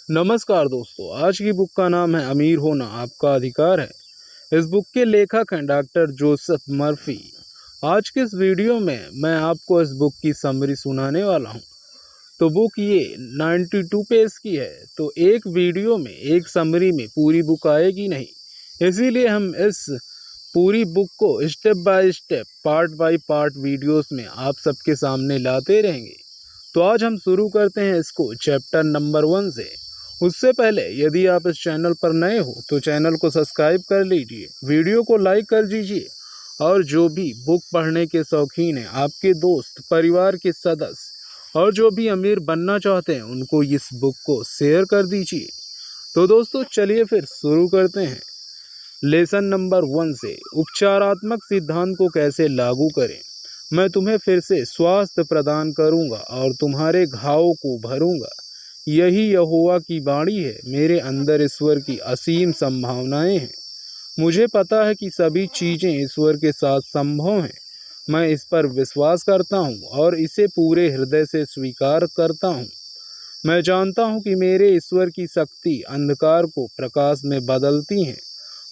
नमस्कार दोस्तों, आज की बुक का नाम है अमीर होना आपका अधिकार है। इस बुक के लेखक हैं डॉक्टर जोसेफ मर्फी। आज के इस वीडियो में मैं आपको इस बुक की समरी सुनाने वाला हूं। तो बुक ये 92 पेज की है, तो एक वीडियो में एक समरी में पूरी बुक आएगी नहीं, इसीलिए हम इस पूरी बुक को step by step part by part videos में आप सबके सामने लाते रहेंगे। तो आज हम शुरू करते हैं इसको चैप्टर नंबर 1 से। उससे पहले यदि आप इस चैनल पर नए हो तो चैनल को सब्सक्राइब कर लीजिए, वीडियो को लाइक कर दीजिए और जो भी बुक पढ़ने के शौकीन हैं, आपके दोस्त परिवार के सदस्य और जो भी अमीर बनना चाहते हैं उनको इस बुक को शेयर कर दीजिए। तो दोस्तों चलिए फिर शुरू करते हैं। लेसन नंबर 1 से उपचारात्मक सिद्धांत को कैसे लागू करें। मैं तुम्हें फिर से स्वास्थ्य प्रदान करूंगा और तुम्हारे घावों को भरूंगा। यही यहोवा की वाणी है। मेरे अंदर ईश्वर की असीम संभावनाएं हैं। मुझे पता है कि सभी चीजें ईश्वर के साथ संभव हैं। मैं इस पर विश्वास करता हूँ और इसे पूरे हृदय से स्वीकार करता हूँ। मैं जानता हूँ कि मेरे ईश्वर की शक्ति अंधकार को प्रकाश में बदलती है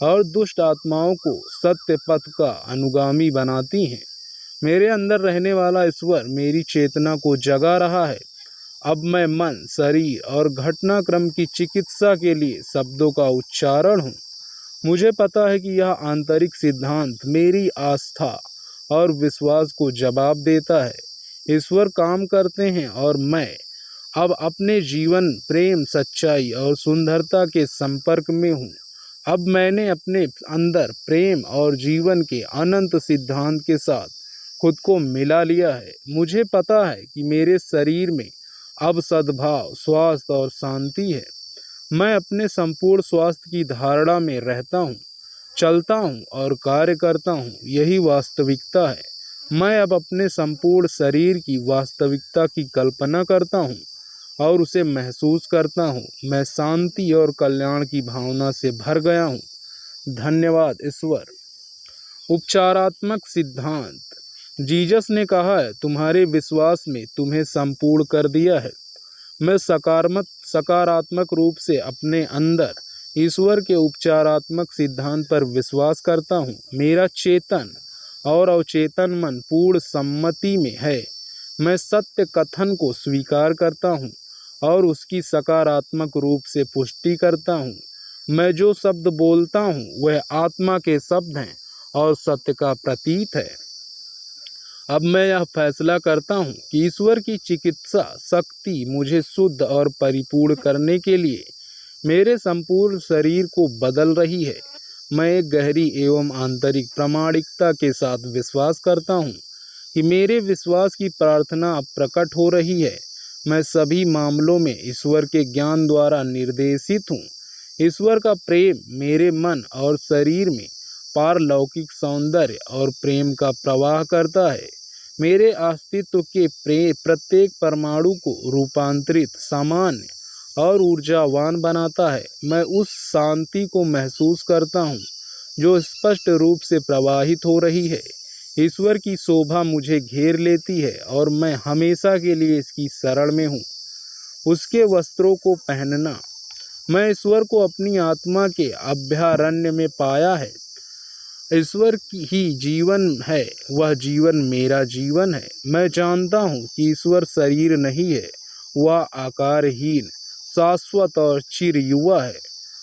और दुष्ट आत्माओं को सत्य पथ का अनुगामी बनाती हैं। मेरे अंदर रहने वाला ईश्वर मेरी चेतना को जगा रहा है। अब मैं मन, शरीर और घटनाक्रम की चिकित्सा के लिए शब्दों का उच्चारण हूँ। मुझे पता है कि यह आंतरिक सिद्धांत मेरी आस्था और विश्वास को जवाब देता है। ईश्वर काम करते हैं और मैं अब अपने जीवन प्रेम, सच्चाई और सुंदरता के संपर्क में हूँ। अब मैंने अपने अंदर प्रेम और जीवन के अनंत सिद्धांत के साथ खुद को मिला लिया है। मुझे पता है कि मेरे शरीर में अब सद्भाव, स्वास्थ्य और शांति है। मैं अपने संपूर्ण स्वास्थ्य की धारणा में रहता हूँ, चलता हूँ और कार्य करता हूँ। यही वास्तविकता है। मैं अब अपने संपूर्ण शरीर की वास्तविकता की कल्पना करता हूँ और उसे महसूस करता हूँ। मैं शांति और कल्याण की भावना से भर गया हूँ। धन्यवाद ईश्वर। उपचारात्मक सिद्धांत। जीसस ने कहा है, तुम्हारे विश्वास में तुम्हें संपूर्ण कर दिया है। मैं सकारात्मक रूप से अपने अंदर ईश्वर के उपचारात्मक सिद्धांत पर विश्वास करता हूँ। मेरा चेतन और अवचेतन मन पूर्ण सम्मति में है। मैं सत्य कथन को स्वीकार करता हूँ और उसकी सकारात्मक रूप से पुष्टि करता हूँ। मैं जो शब्द बोलता हूँ वह आत्मा के शब्द हैं और सत्य का प्रतीक है। अब मैं यह फैसला करता हूँ कि ईश्वर की चिकित्सा शक्ति मुझे शुद्ध और परिपूर्ण करने के लिए मेरे संपूर्ण शरीर को बदल रही है। मैं एक गहरी एवं आंतरिक प्रामाणिकता के साथ विश्वास करता हूँ कि मेरे विश्वास की प्रार्थना अब प्रकट हो रही है। मैं सभी मामलों में ईश्वर के ज्ञान द्वारा निर्देशित हूँ। ईश्वर का प्रेम मेरे मन और शरीर में पारलौकिक सौंदर्य और प्रेम का प्रवाह करता है। मेरे अस्तित्व के प्रत्येक परमाणु को रूपांतरित, सामान्य और ऊर्जावान बनाता है। मैं उस शांति को महसूस करता हूँ जो स्पष्ट रूप से प्रवाहित हो रही है। ईश्वर की शोभा मुझे घेर लेती है और मैं हमेशा के लिए इसकी शरण में हूँ। उसके वस्त्रों को पहनना। मैं ईश्वर को अपनी आत्मा के अभयारण्य में पाया है। ईश्वर की ही जीवन है, वह जीवन मेरा जीवन है। मैं जानता हूँ कि ईश्वर शरीर नहीं है, वह आकारहीन, शाश्वत और चिर युवा है।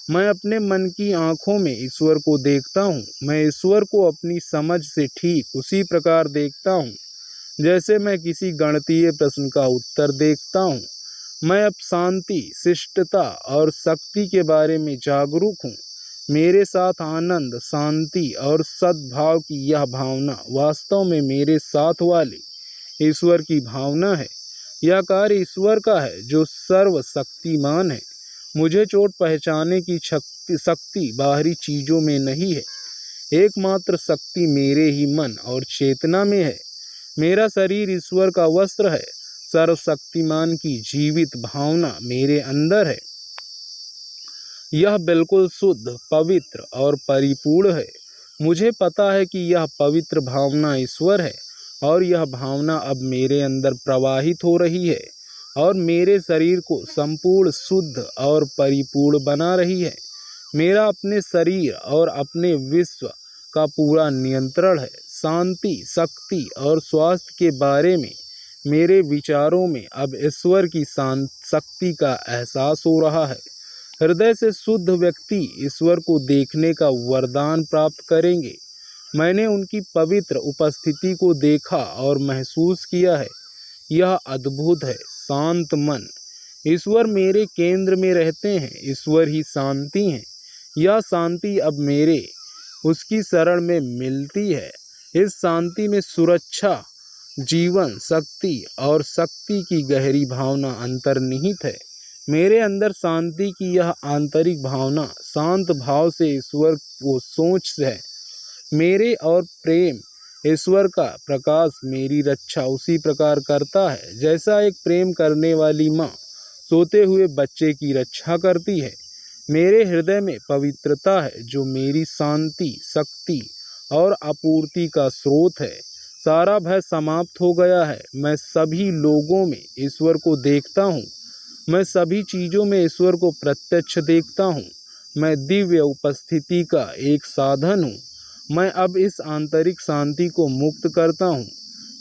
मैं अपने मन की आंखों में ईश्वर को देखता हूँ। मैं ईश्वर को अपनी समझ से ठीक उसी प्रकार देखता हूँ जैसे मैं किसी गणितीय प्रश्न का उत्तर देखता हूँ। मैं अब शांति, शिष्टता और शक्ति के बारे में जागरूक हूँ। मेरे साथ आनंद, शांति और सद्भाव की यह भावना वास्तव में मेरे साथ वाले ईश्वर की भावना है। यह कार्य ईश्वर का है जो सर्वशक्तिमान है। मुझे चोट पहचानने की शक्ति बाहरी चीजों में नहीं है। एकमात्र शक्ति मेरे ही मन और चेतना में है। मेरा शरीर ईश्वर का वस्त्र है। सर्वशक्तिमान की जीवित भावना मेरे अंदर है। यह बिल्कुल शुद्ध, पवित्र और परिपूर्ण है। मुझे पता है कि यह पवित्र भावना ईश्वर है और यह भावना अब मेरे अंदर प्रवाहित हो रही है। और मेरे शरीर को संपूर्ण शुद्ध और परिपूर्ण बना रही है। मेरा अपने शरीर और अपने विश्व का पूरा नियंत्रण है। शांति, शक्ति और स्वास्थ्य के बारे में मेरे विचारों में अब ईश्वर की शांत शक्ति का एहसास हो रहा है। हृदय से शुद्ध व्यक्ति ईश्वर को देखने का वरदान प्राप्त करेंगे। मैंने उनकी पवित्र उपस्थिति को देखा और महसूस किया है। यह अद्भुत है। शांत मन। ईश्वर मेरे केंद्र में रहते हैं। ईश्वर ही शांति है। यह शांति अब मेरे उसकी शरण में मिलती है। इस शांति में सुरक्षा, जीवन, शक्ति और शक्ति की गहरी भावना अंतर्निहित है। मेरे अंदर शांति की यह आंतरिक भावना शांत भाव से ईश्वर को सोच है। मेरे और प्रेम ईश्वर का प्रकाश मेरी रक्षा उसी प्रकार करता है जैसा एक प्रेम करने वाली माँ सोते हुए बच्चे की रक्षा करती है। मेरे हृदय में पवित्रता है जो मेरी शांति, शक्ति और आपूर्ति का स्रोत है। सारा भय समाप्त हो गया है। मैं सभी लोगों में ईश्वर को देखता हूँ। मैं सभी चीज़ों में ईश्वर को प्रत्यक्ष देखता हूँ। मैं दिव्य उपस्थिति का एक साधन हूँ। मैं अब इस आंतरिक शांति को मुक्त करता हूँ।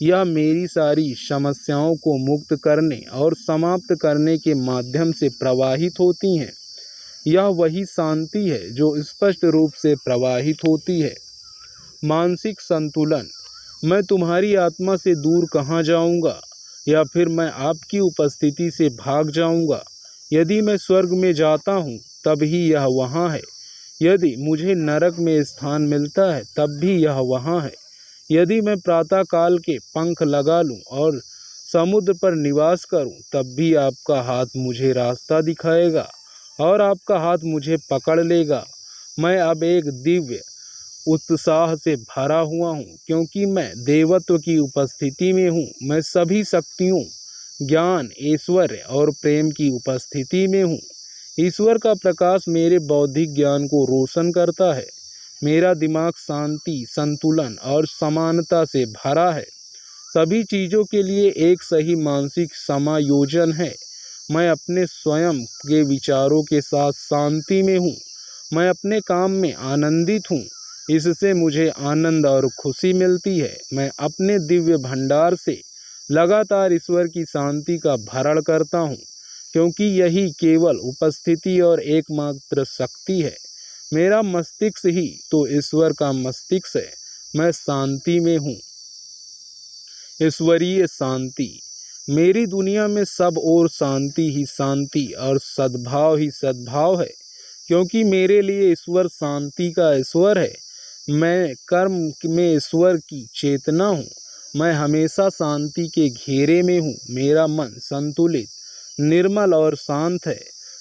यह मेरी सारी समस्याओं को मुक्त करने और समाप्त करने के माध्यम से प्रवाहित होती हैं। यह वही शांति है जो स्पष्ट रूप से प्रवाहित होती है। मानसिक संतुलन। मैं तुम्हारी आत्मा से दूर कहाँ जाऊँगा, या फिर मैं आपकी उपस्थिति से भाग जाऊँगा। यदि मैं स्वर्ग में जाता हूँ तब ही यह वहाँ है। यदि मुझे नरक में स्थान मिलता है तब भी यह वहाँ है। यदि मैं प्रातःकाल के पंख लगा लूँ और समुद्र पर निवास करूँ तब भी आपका हाथ मुझे रास्ता दिखाएगा और आपका हाथ मुझे पकड़ लेगा। मैं अब एक दिव्य उत्साह से भरा हुआ हूँ क्योंकि मैं देवत्व की उपस्थिति में हूँ। मैं सभी शक्तियों, ज्ञान, ऐश्वर्य और प्रेम की उपस्थिति में हूँ। ईश्वर का प्रकाश मेरे बौद्धिक ज्ञान को रोशन करता है। मेरा दिमाग शांति, संतुलन और समानता से भरा है। सभी चीज़ों के लिए एक सही मानसिक समायोजन है। मैं अपने स्वयं के विचारों के साथ शांति में हूँ। मैं अपने काम में आनंदित हूँ। इससे मुझे आनंद और खुशी मिलती है। मैं अपने दिव्य भंडार से लगातार ईश्वर की शांति का भरण करता हूँ क्योंकि यही केवल उपस्थिति और एकमात्र शक्ति है। मेरा मस्तिष्क ही तो ईश्वर का मस्तिष्क है। मैं शांति में हूँ। ईश्वरीय शांति। मेरी दुनिया में सब और शांति ही शांति और सद्भाव ही सद्भाव है क्योंकि मेरे लिए ईश्वर शांति का ईश्वर है। मैं कर्म में ईश्वर की चेतना हूँ। मैं हमेशा शांति के घेरे में हूँ। मेरा मन संतुलित, निर्मल और शांत है।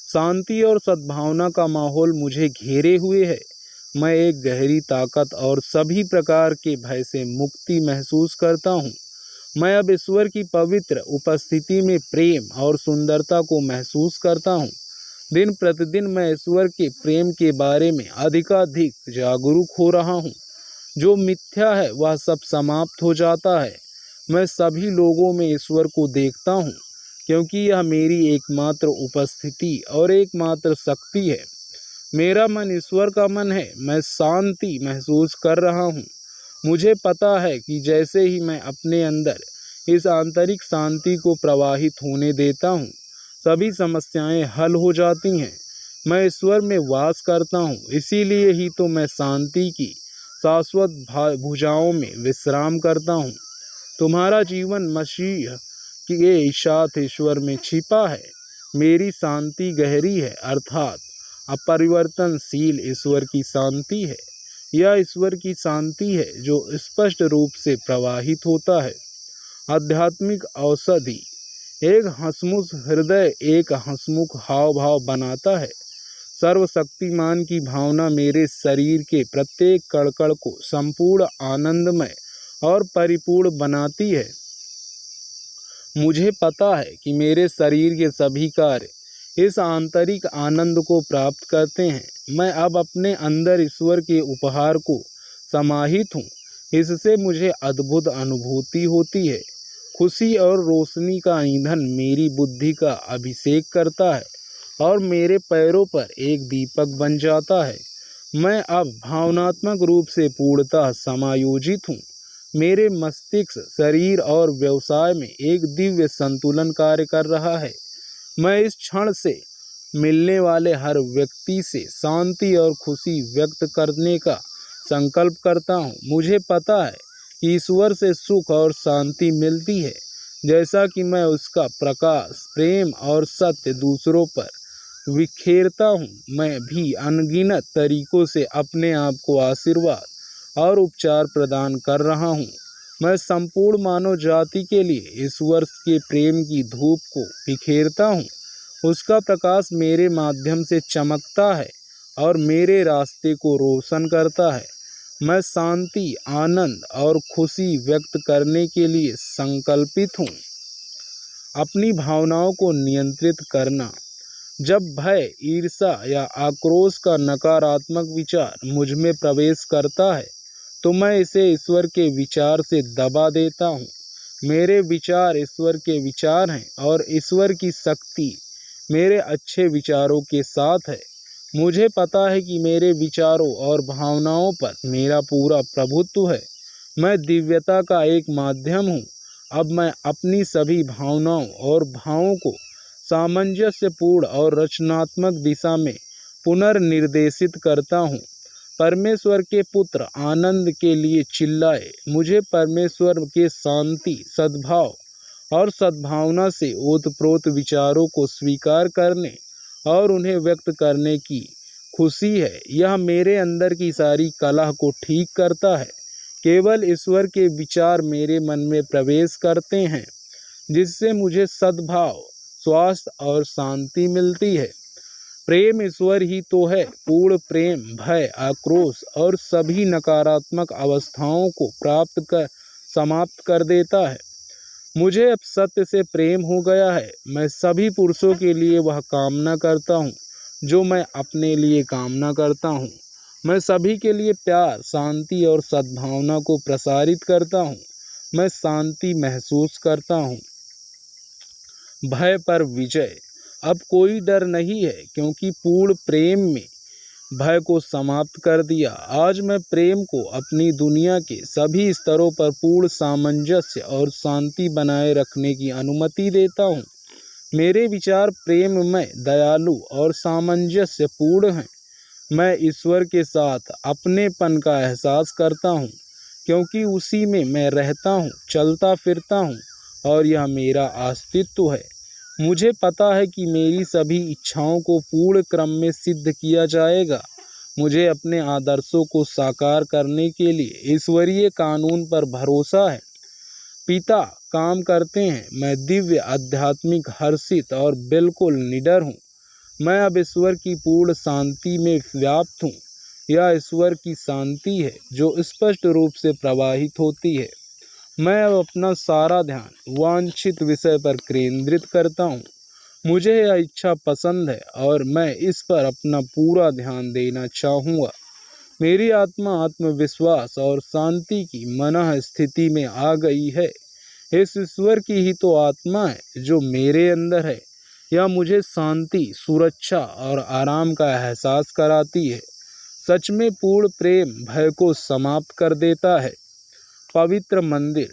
शांति और सद्भावना का माहौल मुझे घेरे हुए है। मैं एक गहरी ताकत और सभी प्रकार के भय से मुक्ति महसूस करता हूँ। मैं अब ईश्वर की पवित्र उपस्थिति में प्रेम और सुंदरता को महसूस करता हूँ। दिन प्रतिदिन मैं ईश्वर के प्रेम के बारे में अधिकाधिक जागरूक हो रहा हूँ। जो मिथ्या है वह सब समाप्त हो जाता है। मैं सभी लोगों में ईश्वर को देखता हूँ क्योंकि यह मेरी एकमात्र उपस्थिति और एकमात्र शक्ति है। मेरा मन ईश्वर का मन है। मैं शांति महसूस कर रहा हूँ। मुझे पता है कि जैसे ही मैं अपने अंदर इस आंतरिक शांति को प्रवाहित होने देता हूँ, सभी समस्याएं हल हो जाती हैं। मैं ईश्वर में वास करता हूँ, इसीलिए ही तो मैं शांति की शाश्वत भुजाओं में विश्राम करता हूँ। तुम्हारा जीवन मसीह के साथ ईश्वर में छिपा है। मेरी शांति गहरी है, अर्थात अपरिवर्तनशील ईश्वर की शांति है। यह ईश्वर की शांति है जो स्पष्ट रूप से प्रवाहित होता है। आध्यात्मिक औषधि। एक हंसमुख हृदय एक हंसमुख हाव भाव बनाता है। सर्वशक्तिमान की भावना मेरे शरीर के प्रत्येक कण को संपूर्ण आनंदमय और परिपूर्ण बनाती है। मुझे पता है कि मेरे शरीर के सभी कार्य इस आंतरिक आनंद को प्राप्त करते हैं। मैं अब अपने अंदर ईश्वर के उपहार को समाहित हूँ। इससे मुझे अद्भुत अनुभूति होती है। खुशी और रोशनी का ईंधन मेरी बुद्धि का अभिषेक करता है और मेरे पैरों पर एक दीपक बन जाता है। मैं अब भावनात्मक रूप से पूर्णतः समायोजित हूँ। मेरे मस्तिष्क, शरीर और व्यवसाय में एक दिव्य संतुलन कार्य कर रहा है। मैं इस क्षण से मिलने वाले हर व्यक्ति से शांति और खुशी व्यक्त करने का संकल्प करता हूँ। मुझे पता है कि ईश्वर से सुख और शांति मिलती है। जैसा कि मैं उसका प्रकाश, प्रेम और सत्य दूसरों पर बिखेरता हूँ, मैं भी अनगिनत तरीकों से अपने आप को आशीर्वाद और उपचार प्रदान कर रहा हूँ। मैं संपूर्ण मानव जाति के लिए ईश्वर के प्रेम की धूप को बिखेरता हूँ। उसका प्रकाश मेरे माध्यम से चमकता है और मेरे रास्ते को रोशन करता है। मैं शांति, आनंद और खुशी व्यक्त करने के लिए संकल्पित हूँ। अपनी भावनाओं को नियंत्रित करना। जब भय, ईर्ष्या या आक्रोश का नकारात्मक विचार मुझ में प्रवेश करता है, तो मैं इसे ईश्वर के विचार से दबा देता हूँ। मेरे विचार ईश्वर के विचार हैं और ईश्वर की शक्ति मेरे अच्छे विचारों के साथ है। मुझे पता है कि मेरे विचारों और भावनाओं पर मेरा पूरा प्रभुत्व है। मैं दिव्यता का एक माध्यम हूँ। अब मैं अपनी सभी भावनाओं और भावों को सामंजस्यपूर्ण और रचनात्मक दिशा में पुनर्निर्देशित करता हूँ। परमेश्वर के पुत्र आनंद के लिए चिल्लाए। मुझे परमेश्वर के शांति, सद्भाव और सद्भावना से ओतप्रोत विचारों को स्वीकार करने और उन्हें व्यक्त करने की खुशी है। यह मेरे अंदर की सारी कलह को ठीक करता है। केवल ईश्वर के विचार मेरे मन में प्रवेश करते हैं, जिससे मुझे सद्भाव, स्वास्थ्य और शांति मिलती है। प्रेम ईश्वर ही तो है। पूर्ण प्रेम भय, आक्रोश और सभी नकारात्मक अवस्थाओं को समाप्त कर देता है। मुझे अब सत्य से प्रेम हो गया है। मैं सभी पुरुषों के लिए वह कामना करता हूँ जो मैं अपने लिए कामना करता हूँ। मैं सभी के लिए प्यार, शांति और सद्भावना को प्रसारित करता हूँ। मैं शांति महसूस करता हूँ। भय पर विजय। अब कोई डर नहीं है, क्योंकि पूर्ण प्रेम में भय को समाप्त कर दिया। आज मैं प्रेम को अपनी दुनिया के सभी स्तरों पर पूर्ण सामंजस्य और शांति बनाए रखने की अनुमति देता हूँ। मेरे विचार प्रेममय, दयालु और सामंजस्यपूर्ण हैं। मैं ईश्वर के साथ अपनेपन का एहसास करता हूँ, क्योंकि उसी में मैं रहता हूँ, चलता फिरता हूँ और यह मेरा अस्तित्व है। मुझे पता है कि मेरी सभी इच्छाओं को पूर्ण क्रम में सिद्ध किया जाएगा। मुझे अपने आदर्शों को साकार करने के लिए ईश्वरीय कानून पर भरोसा है। पिता काम करते हैं। मैं दिव्य, आध्यात्मिक, हर्षित और बिल्कुल निडर हूँ। मैं अब ईश्वर की पूर्ण शांति में व्याप्त हूँ। यह ईश्वर की शांति है जो स्पष्ट रूप से प्रवाहित होती है। मैं अब अपना सारा ध्यान वांछित विषय पर केंद्रित करता हूँ। मुझे यह इच्छा पसंद है और मैं इस पर अपना पूरा ध्यान देना चाहूँगा। मेरी आत्मा आत्मविश्वास और शांति की मनः स्थिति में आ गई है। इस ईश्वर की ही तो आत्मा है जो मेरे अंदर है। यह मुझे शांति, सुरक्षा और आराम का एहसास कराती है। सच में पूर्ण प्रेम भय को समाप्त कर देता है। पवित्र मंदिर।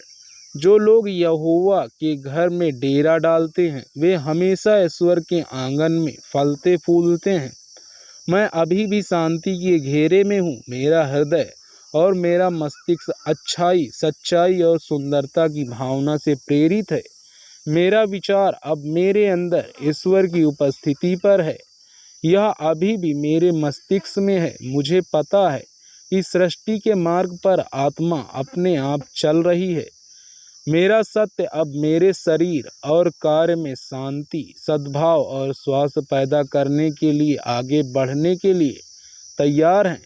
जो लोग यहोवा के घर में डेरा डालते हैं, वे हमेशा ईश्वर के आंगन में फलते फूलते हैं। मैं अभी भी शांति के घेरे में हूँ। मेरा हृदय और मेरा मस्तिष्क अच्छाई, सच्चाई और सुंदरता की भावना से प्रेरित है। मेरा विचार अब मेरे अंदर ईश्वर की उपस्थिति पर है। यह अभी भी मेरे मस्तिष्क में है। मुझे पता है कि सृष्टि के मार्ग पर आत्मा अपने आप चल रही है। मेरा सत्य अब मेरे शरीर और कार्य में शांति, सद्भाव और स्वास्थ्य पैदा करने के लिए आगे बढ़ने के लिए तैयार है।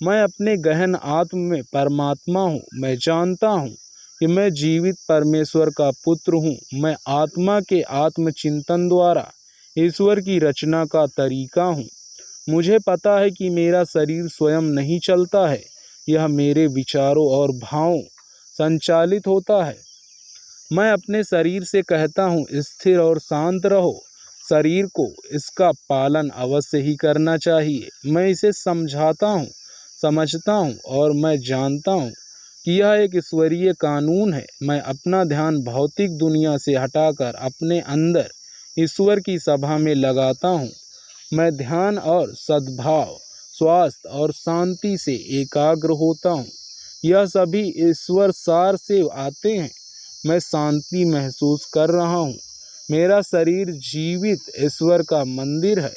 मैं अपने गहन आत्म में परमात्मा हूँ। मैं जानता हूँ कि मैं जीवित परमेश्वर का पुत्र हूँ। मैं आत्मा के आत्मचिंतन द्वारा ईश्वर की रचना का तरीका हूँ। मुझे पता है कि मेरा शरीर स्वयं नहीं चलता है, यह मेरे विचारों और भावों संचालित होता है। मैं अपने शरीर से कहता हूँ स्थिर और शांत रहो। शरीर को इसका पालन अवश्य ही करना चाहिए। मैं इसे समझाता हूँ, समझता हूँ और मैं जानता हूँ कि यह एक ईश्वरीय कानून है। मैं अपना ध्यान भौतिक दुनिया से हटाकर अपने अंदर ईश्वर की सभा में लगाता हूँ। मैं ध्यान और सद्भाव, स्वास्थ्य और शांति से एकाग्र होता हूँ। यह सभी ईश्वर सार से आते हैं। मैं शांति महसूस कर रहा हूँ। मेरा शरीर जीवित ईश्वर का मंदिर है।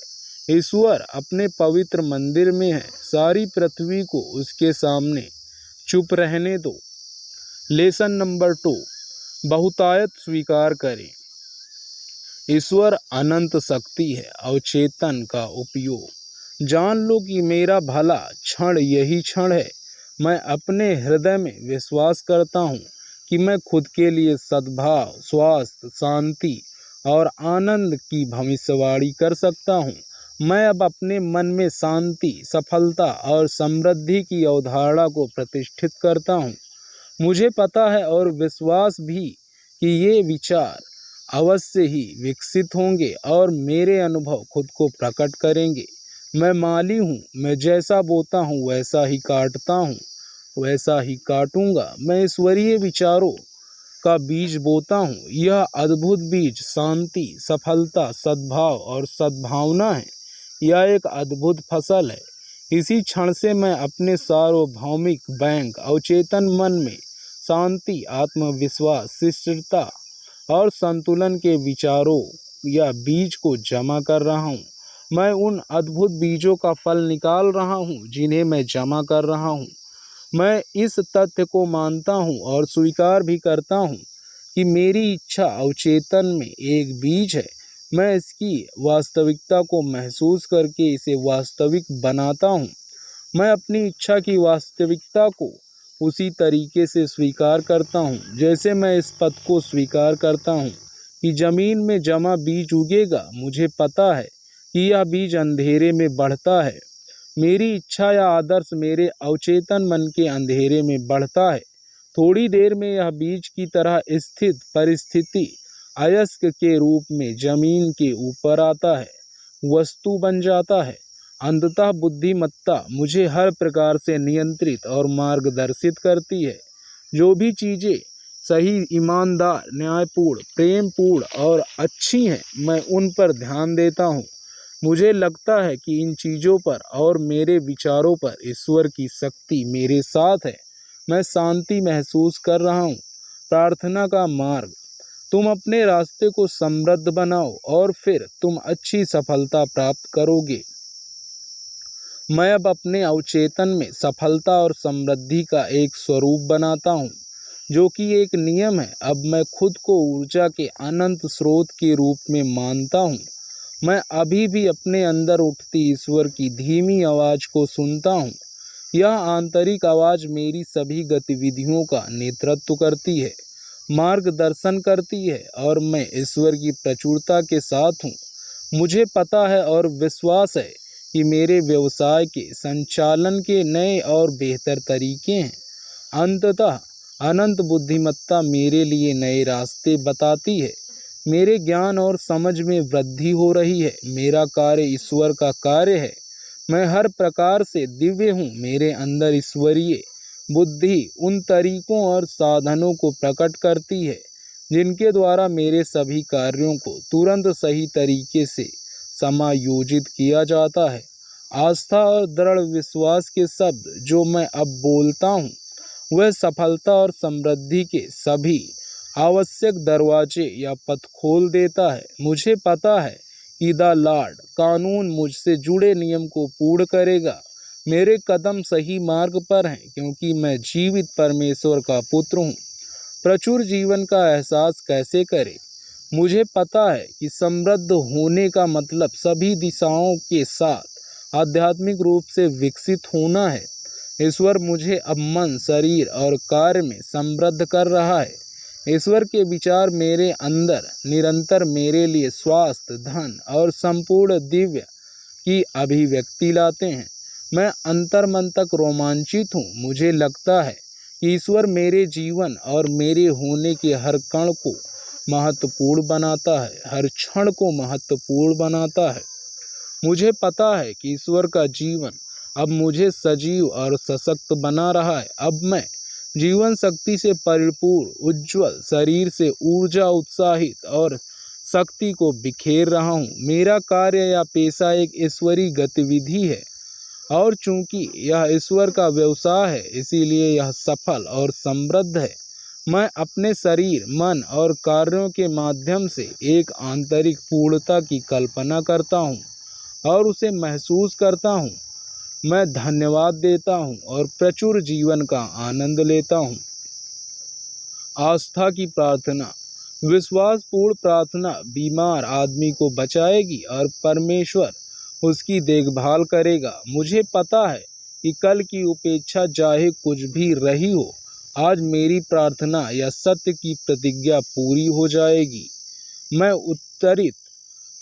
ईश्वर अपने पवित्र मंदिर में है। सारी पृथ्वी को उसके सामने चुप रहने दो। लेसन नंबर 2, बहुतायत स्वीकार करें। ईश्वर अनंत शक्ति है और चेतन का उपयोग। जान लो कि मेरा भला क्षण यही क्षण है। मैं अपने हृदय में विश्वास करता हूँ कि मैं खुद के लिए सद्भाव, स्वास्थ्य, शांति और आनंद की भविष्यवाणी कर सकता हूँ। मैं अब अपने मन में शांति, सफलता और समृद्धि की अवधारणा को प्रतिष्ठित करता हूँ। मुझे पता है और विश्वास भी कि ये विचार अवश्य ही विकसित होंगे और मेरे अनुभव खुद को प्रकट करेंगे। मैं माली हूँ। मैं जैसा बोता हूँ वैसा ही काटता हूँ, वैसा ही काटूंगा। मैं ईश्वरीय विचारों का बीज बोता हूँ। यह अद्भुत बीज शांति, सफलता, सद्भाव और सद्भावना है। यह एक अद्भुत फसल है। इसी क्षण से मैं अपने सार्वभौमिक बैंक अवचेतन मन में शांति, आत्मविश्वास, शिष्टता और संतुलन के विचारों या बीज को जमा कर रहा हूँ। मैं उन अद्भुत बीजों का फल निकाल रहा हूँ जिन्हें मैं जमा कर रहा हूँ। मैं इस तथ्य को मानता हूँ और स्वीकार भी करता हूँ कि मेरी इच्छा अवचेतन में एक बीज है। मैं इसकी वास्तविकता को महसूस करके इसे वास्तविक बनाता हूँ। मैं अपनी इच्छा की वास्तविकता को उसी तरीके से स्वीकार करता हूँ जैसे मैं इस पद को स्वीकार करता हूँ कि जमीन में जमा बीज उगेगा। मुझे पता है कि यह बीज अंधेरे में बढ़ता है। मेरी इच्छा या आदर्श मेरे अवचेतन मन के अंधेरे में बढ़ता है। थोड़ी देर में यह बीज की तरह स्थित परिस्थिति अयस्क के रूप में जमीन के ऊपर आता है, वस्तु बन जाता है। अंततः बुद्धिमत्ता मुझे हर प्रकार से नियंत्रित और मार्गदर्शित करती है। जो भी चीज़ें सही, ईमानदार, न्यायपूर्ण, प्रेमपूर्ण और अच्छी हैं, मैं उन पर ध्यान देता हूँ। मुझे लगता है कि इन चीज़ों पर और मेरे विचारों पर ईश्वर की शक्ति मेरे साथ है। मैं शांति महसूस कर रहा हूँ। प्रार्थना का मार्ग। तुम अपने रास्ते को समृद्ध बनाओ और फिर तुम अच्छी सफलता प्राप्त करोगे। मैं अब अपने अवचेतन में सफलता और समृद्धि का एक स्वरूप बनाता हूँ जो कि एक नियम है। अब मैं खुद को ऊर्जा के अनंत स्रोत के रूप में मानता हूँ। मैं अभी भी अपने अंदर उठती ईश्वर की धीमी आवाज़ को सुनता हूँ। यह आंतरिक आवाज़ मेरी सभी गतिविधियों का नेतृत्व करती है, मार्गदर्शन करती है और मैं ईश्वर की प्रचुरता के साथ हूँ। मुझे पता है और विश्वास है कि मेरे व्यवसाय के संचालन के नए और बेहतर तरीके हैं। अंततः अनंत बुद्धिमत्ता मेरे लिए नए रास्ते बताती है। मेरे ज्ञान और समझ में वृद्धि हो रही है। मेरा कार्य ईश्वर का कार्य है। मैं हर प्रकार से दिव्य हूँ। मेरे अंदर ईश्वरीय बुद्धि उन तरीकों और साधनों को प्रकट करती है जिनके द्वारा मेरे सभी कार्यों को तुरंत सही तरीके से समायोजित किया जाता है। आस्था और दृढ़ विश्वास के शब्द जो मैं अब बोलता हूँ वह सफलता और समृद्धि के सभी आवश्यक दरवाजे या पथ खोल देता है। मुझे पता है कि द लॉर्ड कानून मुझसे जुड़े नियम को पूर्ण करेगा। मेरे कदम सही मार्ग पर हैं क्योंकि मैं जीवित परमेश्वर का पुत्र हूँ। प्रचुर जीवन का एहसास कैसे करें? मुझे पता है कि समृद्ध होने का मतलब सभी दिशाओं के साथ आध्यात्मिक रूप से विकसित होना है। ईश्वर मुझे अब मन, शरीर और कार्य में समृद्ध कर रहा है। ईश्वर के विचार मेरे अंदर निरंतर मेरे लिए स्वास्थ्य, धन और संपूर्ण दिव्य की अभिव्यक्ति लाते हैं। मैं अंतर्मन तक रोमांचित हूँ। मुझे लगता है कि ईश्वर मेरे जीवन और मेरे होने के हर कण को महत्वपूर्ण बनाता है, हर क्षण को महत्वपूर्ण बनाता है। मुझे पता है कि ईश्वर का जीवन अब मुझे सजीव और सशक्त बना रहा है। अब मैं जीवन शक्ति से परिपूर्ण, उज्जवल शरीर से ऊर्जा, उत्साहित और शक्ति को बिखेर रहा हूँ। मेरा कार्य या पेशा एक ईश्वरीय गतिविधि है और चूंकि यह ईश्वर का व्यवसाय है, इसीलिए यह सफल और समृद्ध है। मैं अपने शरीर, मन और कार्यों के माध्यम से एक आंतरिक पूर्णता की कल्पना करता हूँ और उसे महसूस करता हूँ। मैं धन्यवाद देता हूँ और प्रचुर जीवन का आनंद लेता हूँ। आस्था की प्रार्थना। विश्वासपूर्ण प्रार्थना बीमार आदमी को बचाएगी और परमेश्वर उसकी देखभाल करेगा। मुझे पता है कि कल की उपेक्षा चाहे कुछ भी रही हो, आज मेरी प्रार्थना या सत्य की प्रतिज्ञा पूरी हो जाएगी। मैं उत्तरित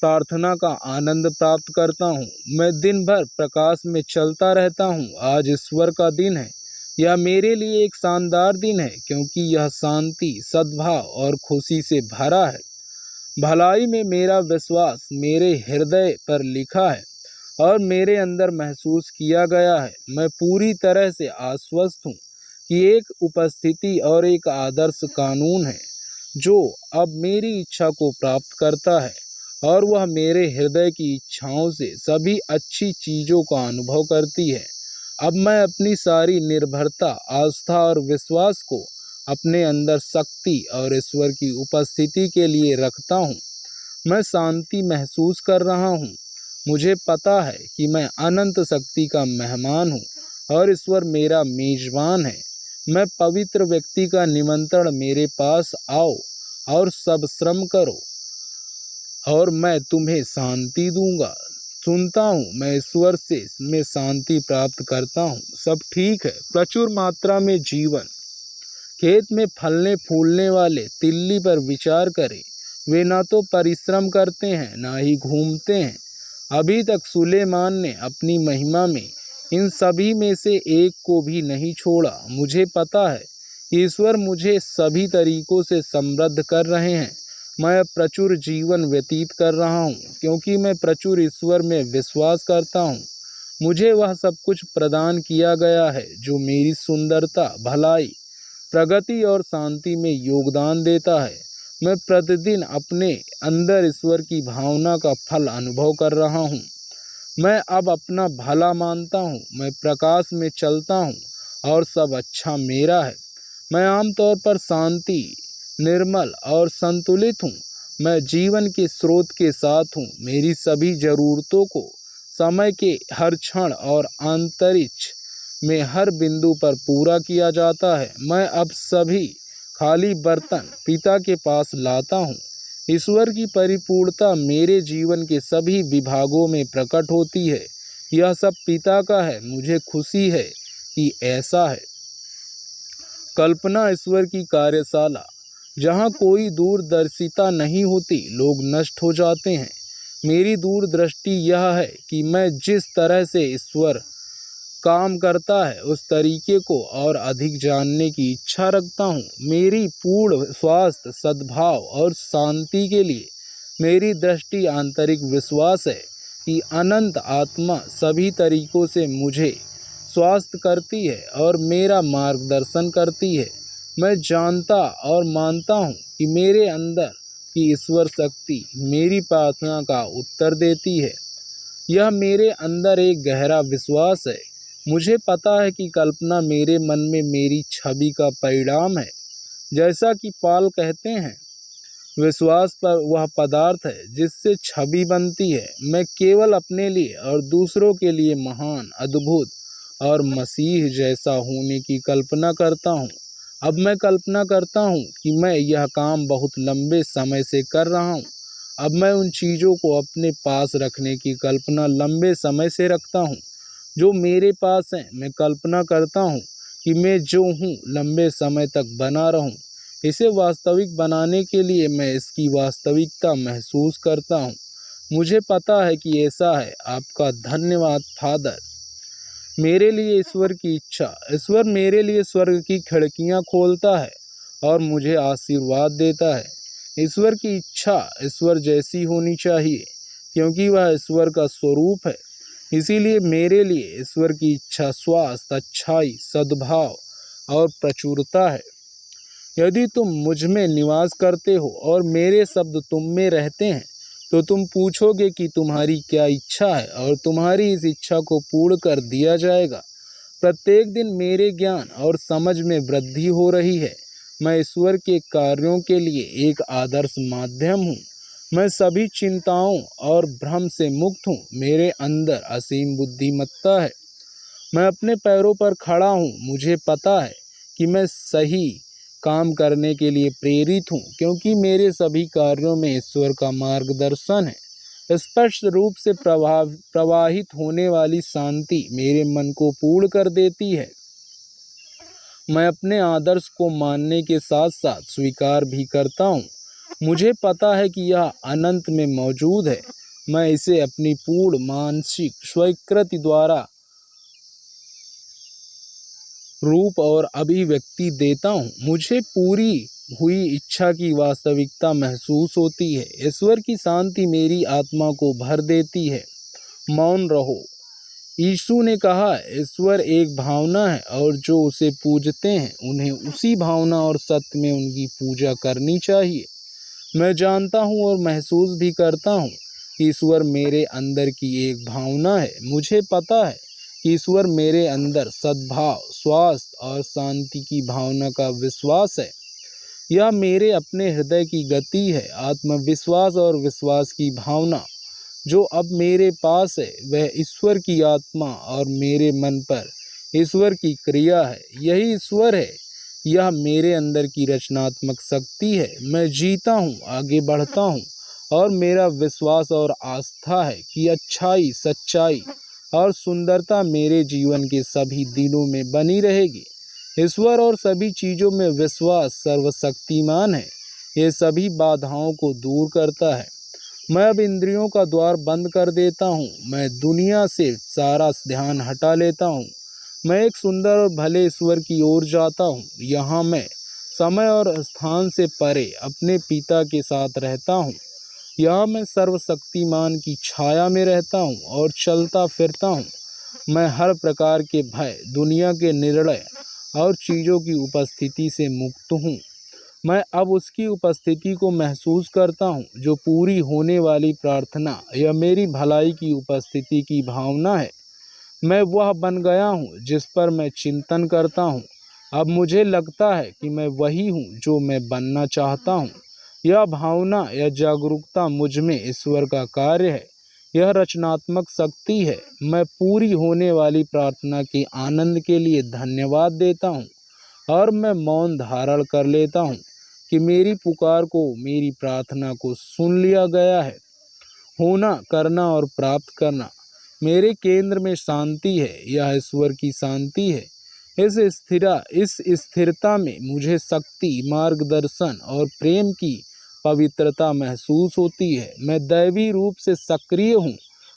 प्रार्थना का आनंद प्राप्त करता हूँ। मैं दिन भर प्रकाश में चलता रहता हूँ। आज ईश्वर का दिन है। यह मेरे लिए एक शानदार दिन है क्योंकि यह शांति, सद्भाव और खुशी से भरा है। भलाई में मेरा विश्वास मेरे हृदय पर लिखा है और मेरे अंदर महसूस किया गया है। मैं पूरी तरह से आश्वस्त हूँ कि एक उपस्थिति और एक आदर्श कानून है जो अब मेरी इच्छा को प्राप्त करता है और वह मेरे हृदय की इच्छाओं से सभी अच्छी चीज़ों का अनुभव करती है। अब मैं अपनी सारी निर्भरता, आस्था और विश्वास को अपने अंदर शक्ति और ईश्वर की उपस्थिति के लिए रखता हूँ। मैं शांति महसूस कर रहा हूँ। मुझे पता है कि मैं अनंत शक्ति का मेहमान हूँ और ईश्वर मेरा मेजबान है। मैं पवित्र व्यक्ति का निमंत्रण, मेरे पास आओ और सब श्रम करो और मैं तुम्हें शांति दूंगा। सुनता हूँ, मैं ईश्वर से मैं शांति प्राप्त करता हूँ। सब ठीक है। प्रचुर मात्रा में जीवन। खेत में फलने फूलने वाले तिल्ली पर विचार करें। वे ना तो परिश्रम करते हैं, ना ही घूमते हैं। अभी तक सुलेमान ने अपनी महिमा में इन सभी में से एक को भी नहीं छोड़ा। मुझे पता है कि ईश्वर मुझे सभी तरीकों से समृद्ध कर रहे हैं। मैं प्रचुर जीवन व्यतीत कर रहा हूँ क्योंकि मैं प्रचुर ईश्वर में विश्वास करता हूँ। मुझे वह सब कुछ प्रदान किया गया है जो मेरी सुंदरता, भलाई, प्रगति और शांति में योगदान देता है। मैं प्रतिदिन अपने अंदर ईश्वर की भावना का फल अनुभव कर रहा हूँ। मैं अब अपना भला मानता हूँ। मैं प्रकाश में चलता हूँ और सब अच्छा मेरा है। मैं आमतौर पर शांति, निर्मल और संतुलित हूँ। मैं जीवन के स्रोत के साथ हूँ। मेरी सभी ज़रूरतों को समय के हर क्षण और अंतरिक्ष में हर बिंदु पर पूरा किया जाता है। मैं अब सभी खाली बर्तन पिता के पास लाता हूँ। ईश्वर की परिपूर्णता मेरे जीवन के सभी विभागों में प्रकट होती है। यह सब पिता का है। मुझे खुशी है कि ऐसा है। कल्पना ईश्वर की कार्यशाला। जहाँ कोई दूरदर्शिता नहीं होती, लोग नष्ट हो जाते हैं। मेरी दूरदृष्टि यह है कि मैं जिस तरह से ईश्वर काम करता है उस तरीके को और अधिक जानने की इच्छा रखता हूँ। मेरी पूर्ण स्वास्थ्य, सद्भाव और शांति के लिए मेरी दृष्टि आंतरिक विश्वास है कि अनंत आत्मा सभी तरीकों से मुझे स्वास्थ्य करती है और मेरा मार्गदर्शन करती है। मैं जानता और मानता हूँ कि मेरे अंदर की ईश्वर शक्ति मेरी प्रार्थना का उत्तर देती है। यह मेरे अंदर एक गहरा विश्वास है। मुझे पता है कि कल्पना मेरे मन में मेरी छवि का परिणाम है। जैसा कि पॉल कहते हैं, विश्वास पर वह पदार्थ है जिससे छवि बनती है। मैं केवल अपने लिए और दूसरों के लिए महान, अद्भुत और मसीह जैसा होने की कल्पना करता हूँ। अब मैं कल्पना करता हूँ कि मैं यह काम बहुत लंबे समय से कर रहा हूँ। अब मैं उन चीज़ों को अपने पास रखने की कल्पना लंबे समय से रखता हूँ जो मेरे पास हैं। मैं कल्पना करता हूँ कि मैं जो हूँ लंबे समय तक बना रहूँ। इसे वास्तविक बनाने के लिए मैं इसकी वास्तविकता महसूस करता हूँ। मुझे पता है कि ऐसा है। आपका धन्यवाद फादर। मेरे लिए ईश्वर की इच्छा। ईश्वर मेरे लिए स्वर्ग की खिड़कियां खोलता है और मुझे आशीर्वाद देता है। ईश्वर की इच्छा ईश्वर जैसी होनी चाहिए, क्योंकि वह ईश्वर का स्वरूप है। इसीलिए मेरे लिए ईश्वर की इच्छा स्वास्थ्य, अच्छाई, सद्भाव और प्रचुरता है। यदि तुम मुझ में निवास करते हो और मेरे शब्द तुम में रहते हैं, तो तुम पूछोगे कि तुम्हारी क्या इच्छा है और तुम्हारी इस इच्छा को पूर्ण कर दिया जाएगा। प्रत्येक दिन मेरे ज्ञान और समझ में वृद्धि हो रही है। मैं ईश्वर के कार्यों के लिए एक आदर्श माध्यम हूँ। मैं सभी चिंताओं और भ्रम से मुक्त हूँ। मेरे अंदर असीम बुद्धिमत्ता है। मैं अपने पैरों पर खड़ा हूँ। मुझे पता है कि मैं सही काम करने के लिए प्रेरित हूँ, क्योंकि मेरे सभी कार्यों में ईश्वर का मार्गदर्शन है। स्पष्ट रूप से प्रवाहित होने वाली शांति मेरे मन को पूर्ण कर देती है। मैं अपने आदर्श को मानने के साथ साथ स्वीकार भी करता हूँ। मुझे पता है कि यह अनंत में मौजूद है। मैं इसे अपनी पूर्ण मानसिक स्वीकृति द्वारा रूप और अभिव्यक्ति देता हूँ। मुझे पूरी हुई इच्छा की वास्तविकता महसूस होती है। ईश्वर की शांति मेरी आत्मा को भर देती है। मौन रहो। यीशु ने कहा, ईश्वर एक भावना है और जो उसे पूजते हैं उन्हें उसी भावना और सत्य में उनकी पूजा करनी चाहिए। मैं जानता हूँ और महसूस भी करता हूँ कि ईश्वर मेरे अंदर की एक भावना है। मुझे पता है कि ईश्वर मेरे अंदर सद्भाव, स्वास्थ्य और शांति की भावना का विश्वास है। यह मेरे अपने हृदय की गति है। आत्मविश्वास और विश्वास की भावना जो अब मेरे पास है, वह ईश्वर की आत्मा और मेरे मन पर ईश्वर की क्रिया है। यही ईश्वर है। यह मेरे अंदर की रचनात्मक शक्ति है। मैं जीता हूँ, आगे बढ़ता हूँ और मेरा विश्वास और आस्था है कि अच्छाई, सच्चाई और सुंदरता मेरे जीवन के सभी दिनों में बनी रहेगी। ईश्वर और सभी चीज़ों में विश्वास सर्वशक्तिमान है। ये सभी बाधाओं को दूर करता है। मैं अब इंद्रियों का द्वार बंद कर देता हूँ। मैं दुनिया से सारा ध्यान हटा लेता हूँ। मैं एक सुंदर और भले ईश्वर की ओर जाता हूँ। यहाँ मैं समय और स्थान से परे अपने पिता के साथ रहता हूँ। यहाँ मैं सर्वशक्तिमान की छाया में रहता हूँ और चलता फिरता हूँ। मैं हर प्रकार के भय, दुनिया के निर्णय और चीज़ों की उपस्थिति से मुक्त हूँ। मैं अब उसकी उपस्थिति को महसूस करता हूँ जो पूरी होने वाली प्रार्थना या मेरी भलाई की उपस्थिति की भावना है। मैं वह बन गया हूँ जिस पर मैं चिंतन करता हूँ। अब मुझे लगता है कि मैं वही हूँ जो मैं बनना चाहता हूँ। यह भावना या जागरूकता मुझ में ईश्वर का कार्य है। यह रचनात्मक शक्ति है। मैं पूरी होने वाली प्रार्थना के आनंद के लिए धन्यवाद देता हूँ और मैं मौन धारण कर लेता हूँ कि मेरी पुकार को, मेरी प्रार्थना को सुन लिया गया है। होना, करना और प्राप्त करना। मेरे केंद्र में शांति है। यह ईश्वर की शांति है। इस स्थिरता में मुझे शक्ति, मार्गदर्शन और प्रेम की पवित्रता महसूस होती है। मैं दैवी रूप से सक्रिय हूँ।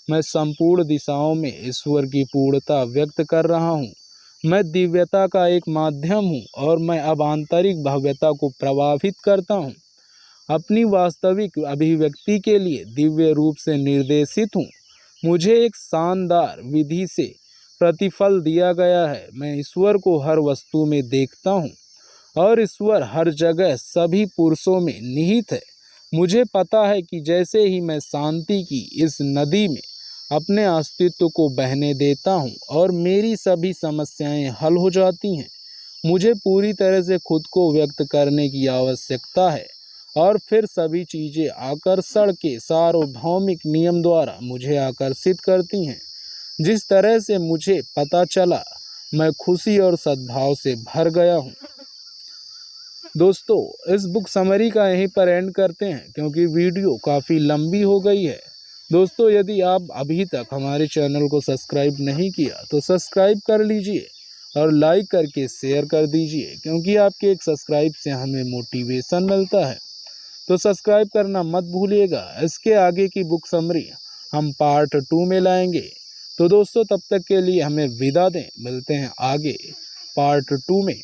मैं संपूर्ण दिशाओं में ईश्वर की पूर्णता व्यक्त कर रहा हूँ। मैं दिव्यता का एक माध्यम हूँ और मैं अब आंतरिक भव्यता को प्रभावित करता हूँ। अपनी वास्तविक अभिव्यक्ति के लिए दिव्य रूप से निर्देशित हूँ। मुझे एक शानदार विधि से प्रतिफल दिया गया है। मैं ईश्वर को हर वस्तु में देखता हूँ और ईश्वर हर जगह सभी पुरुषों में निहित है। मुझे पता है कि जैसे ही मैं शांति की इस नदी में अपने अस्तित्व को बहने देता हूँ और मेरी सभी समस्याएं हल हो जाती हैं। मुझे पूरी तरह से खुद को व्यक्त करने की आवश्यकता है और फिर सभी चीज़ें आकर्षण के सार्वभौमिक नियम द्वारा मुझे आकर्षित करती हैं। जिस तरह से मुझे पता चला, मैं खुशी और सद्भाव से भर गया हूँ। दोस्तों, इस बुक समरी का यहीं पर एंड करते हैं, क्योंकि वीडियो काफ़ी लंबी हो गई है। दोस्तों, यदि आप अभी तक हमारे चैनल को सब्सक्राइब नहीं किया तो सब्सक्राइब कर लीजिए और लाइक करके शेयर कर दीजिए, क्योंकि आपके एक सब्सक्राइब से हमें मोटिवेशन मिलता है। तो सब्सक्राइब करना मत भूलिएगा। इसके आगे की बुक समरी हम पार्ट 2 में लाएंगे। तो दोस्तों तब तक के लिए हमें विदा दें, मिलते हैं आगे पार्ट 2 में।